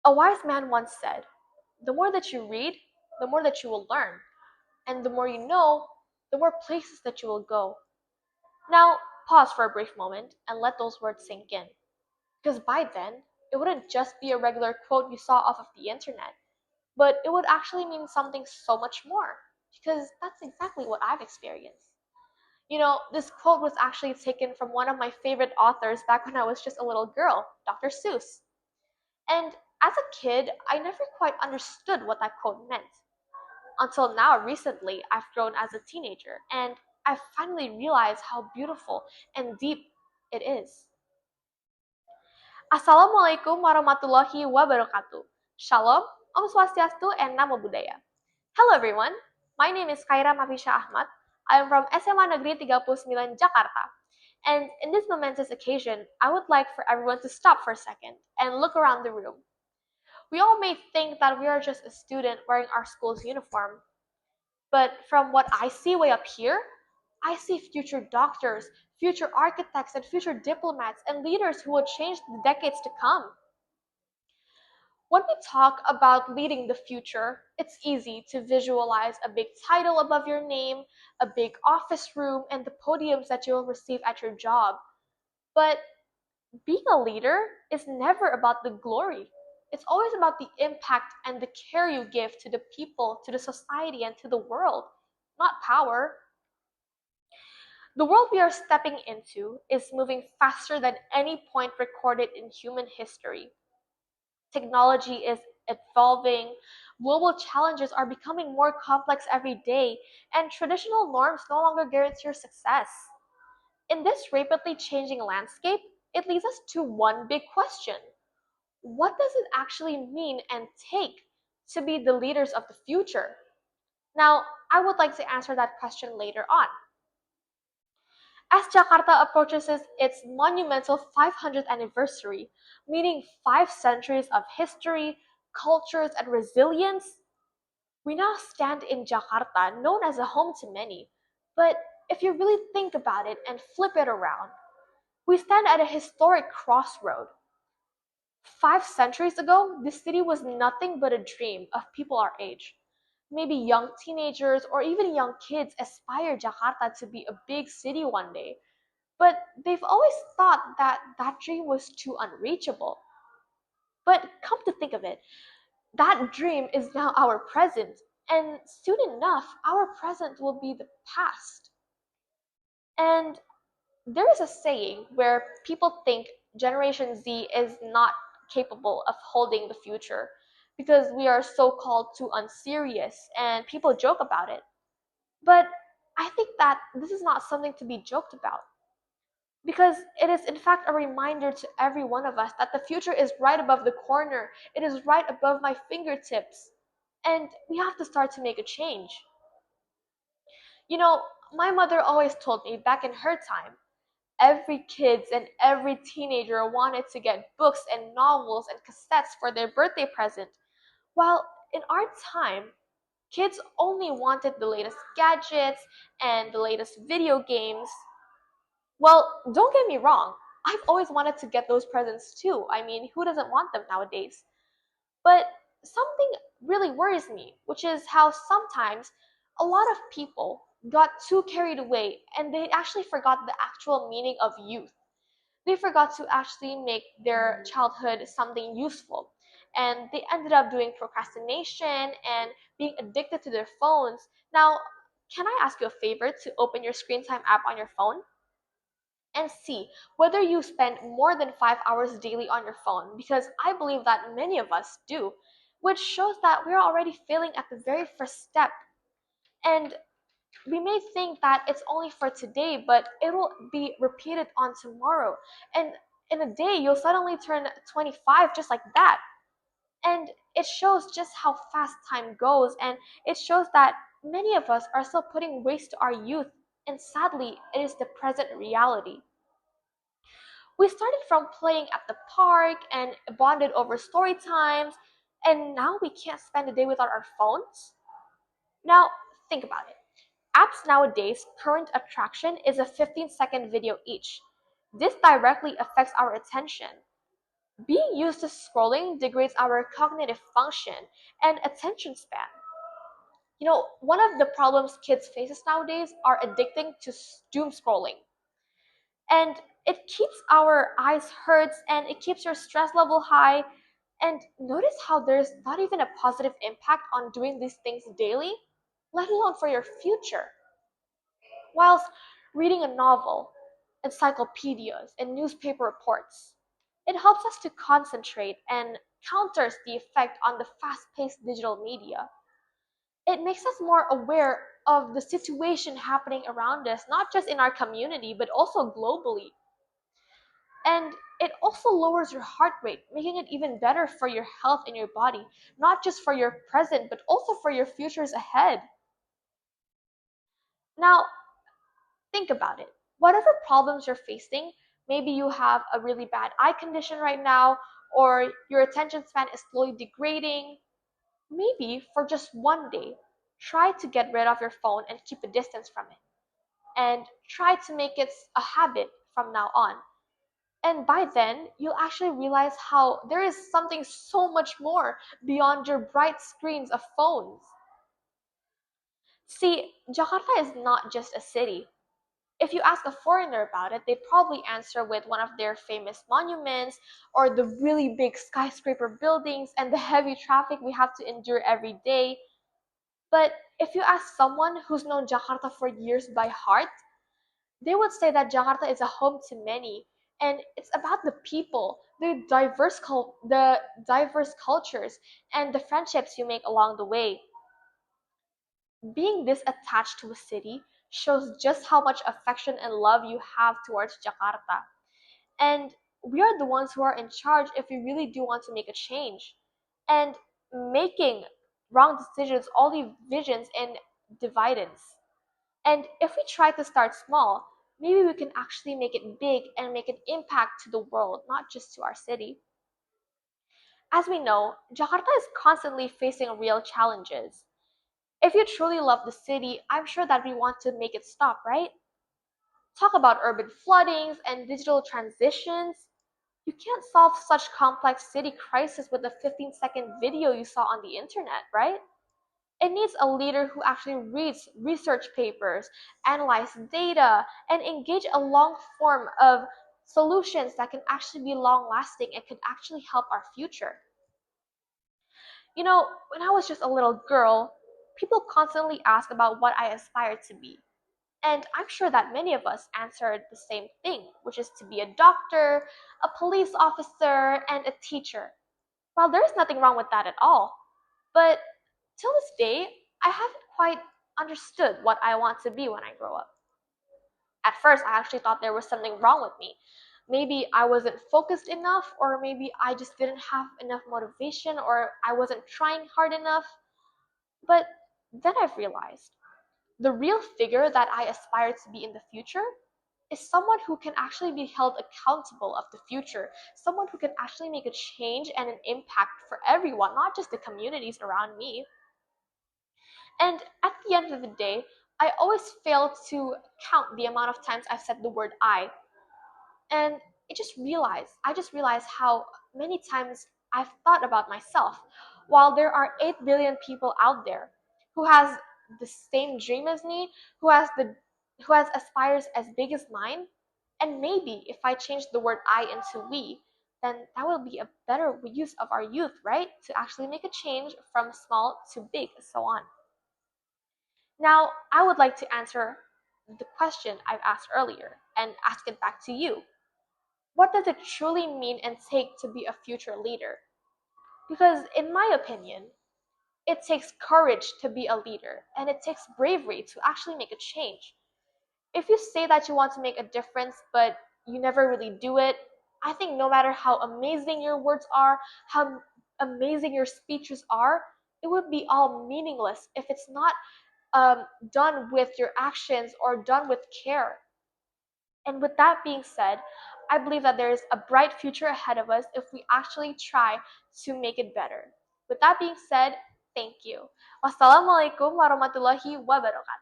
A wise man once said, "The more that you read, the more that you will learn, and the more you know, the more places that you will go." Now, pause for a brief moment and let those words sink in. Because by then, it wouldn't just be a regular quote you saw off of the internet, but it would actually mean something so much more. Because that's exactly what I've experienced. This quote was actually taken from one of my favorite authors back when I was just a little girl, Dr. Seuss. And as a kid, I never quite understood what that quote meant. Until now, recently, I've grown as a teenager, and I finally realized how beautiful and deep it is. Assalamualaikum warahmatullahi wabarakatuh. Shalom, Om Swastiastu, and Namo Buddhaya. Hello everyone, my name is Mavisha Ahmad. I am from SMA Negeri 39 Jakarta. And in this momentous occasion, I would like for everyone to stop for a second and look around the room. We all may think that we are just a student wearing our school's uniform, but from what I see way up here, I see future doctors, future architects, and future diplomats and leaders who will change the decades to come. When we talk about leading the future, it's easy to visualize a big title above your name, a big office room, and the podiums that you'll receive at your job. But being a leader is never about the glory. It's always about the impact and the care you give to the people, to the society, and to the world, not power. The world we are stepping into is moving faster than any point recorded in human history. Technology is evolving, global challenges are becoming more complex every day, and traditional norms no longer guarantee your success. In this rapidly changing landscape, it leads us to one big question. What does it actually mean and take to be the leaders of the future? Now, I would like to answer that question later on. As Jakarta approaches its monumental 500th anniversary, meaning 5 centuries of history, cultures, and resilience, we now stand in Jakarta, known as a home to many. But if you really think about it and flip it around, we stand at a historic crossroad. 5 centuries ago, this city was nothing but a dream of people our age. Maybe young teenagers or even young kids aspire Jakarta to be a big city one day. But they've always thought that that dream was too unreachable. But come to think of it, that dream is now our present, and soon enough, our present will be the past. And there is a saying where people think Generation Z is not capable of holding the future because we are so called too unserious, and people joke about it. But I think that this is not something to be joked about. Because it is, in fact, a reminder to every one of us that the future is right above the corner. It is right above my fingertips. And we have to start to make a change. You know, my mother always told me back in her time, every kids and every teenager wanted to get books and novels and cassettes for their birthday present. While in our time, kids only wanted the latest gadgets and the latest video games. Well, don't get me wrong. I've always wanted to get those presents too. I mean, who doesn't want them nowadays? But something really worries me, which is how sometimes a lot of people got too carried away and they actually forgot the actual meaning of youth. They forgot to actually make their childhood something useful. And they ended up doing procrastination and being addicted to their phones. Now, can I ask you a favor to open your screen time app on your phone and see whether you spend more than 5 hours daily on your phone, because I believe that many of us do, which shows that we're already failing at the very first step. And we may think that it's only for today, but it will be repeated on tomorrow. And in a day, you'll suddenly turn 25 just like that. And it shows just how fast time goes, and it shows that many of us are still putting waste to our youth, and sadly, it is the present reality. We started from playing at the park and bonded over story times, and now we can't spend a day without our phones? Now, think about it. Apps nowadays, current attraction is a 15-second video each. This directly affects our attention. Being used to scrolling degrades our cognitive function and attention span. One of the problems kids faces nowadays are addicting to doom scrolling. And it keeps our eyes hurts and it keeps your stress level high. And notice how there's not even a positive impact on doing these things daily, let alone for your future. Whilst reading a novel, encyclopedias, and newspaper reports, it helps us to concentrate and counters the effect on the fast-paced digital media. It makes us more aware of the situation happening around us, not just in our community, but also globally. And it also lowers your heart rate, making it even better for your health and your body, not just for your present, but also for your futures ahead. Now, think about it. Whatever problems you're facing, maybe you have a really bad eye condition right now, or your attention span is slowly degrading. Maybe for just one day, try to get rid of your phone and keep a distance from it. And try to make it a habit from now on. And by then, you'll actually realize how there is something so much more beyond your bright screens of phones. See, Jakarta is not just a city. If you ask a foreigner about it, they'd probably answer with one of their famous monuments or the really big skyscraper buildings and the heavy traffic we have to endure every day. But if you ask someone who's known Jakarta for years by heart, they would say that Jakarta is a home to many, and it's about the people, the diverse cultures, and the friendships you make along the way. Being this attached to a city shows just how much affection and love you have towards Jakarta. And we are the ones who are in charge if we really do want to make a change. And making wrong decisions only visions and dividends. And if we try to start small, maybe we can actually make it big and make an impact to the world, not just to our city. As we know, Jakarta is constantly facing real challenges. If you truly love the city, I'm sure that we want to make it stop, right? Talk about urban floodings and digital transitions. You can't solve such complex city crisis with a 15-second video you saw on the internet, right? It needs a leader who actually reads research papers, analyze data, and engage a long form of solutions that can actually be long lasting and could actually help our future. When I was just a little girl, people constantly ask about what I aspire to be. And I'm sure that many of us answered the same thing, which is to be a doctor, a police officer, and a teacher. Well, there's nothing wrong with that at all. But till this day, I haven't quite understood what I want to be when I grow up. At first, I actually thought there was something wrong with me. Maybe I wasn't focused enough, or maybe I just didn't have enough motivation, or I wasn't trying hard enough. But then I've realized the real figure that I aspire to be in the future is someone who can actually be held accountable of the future, someone who can actually make a change and an impact for everyone, not just the communities around me. And at the end of the day, I always fail to count the amount of times I've said the word I. And I just realized how many times I've thought about myself. While there are 8 billion people out there who has the same dream as me, who has aspires as big as mine, and maybe if I change the word I into we, then that will be a better use of our youth, right? To actually make a change from small to big, so on. Now, I would like to answer the question I've asked earlier and ask it back to you. What does it truly mean and take to be a future leader? Because, in my opinion, it takes courage to be a leader and it takes bravery to actually make a change. If you say that you want to make a difference but you never really do it, I think no matter how amazing your words are, how amazing your speeches are, it would be all meaningless if it's not done with your actions or done with care. And with that being said, I believe that there is a bright future ahead of us if we actually try to make it better. With that being said, thank you. Wassalamualaikum warahmatullahi wabarakatuh.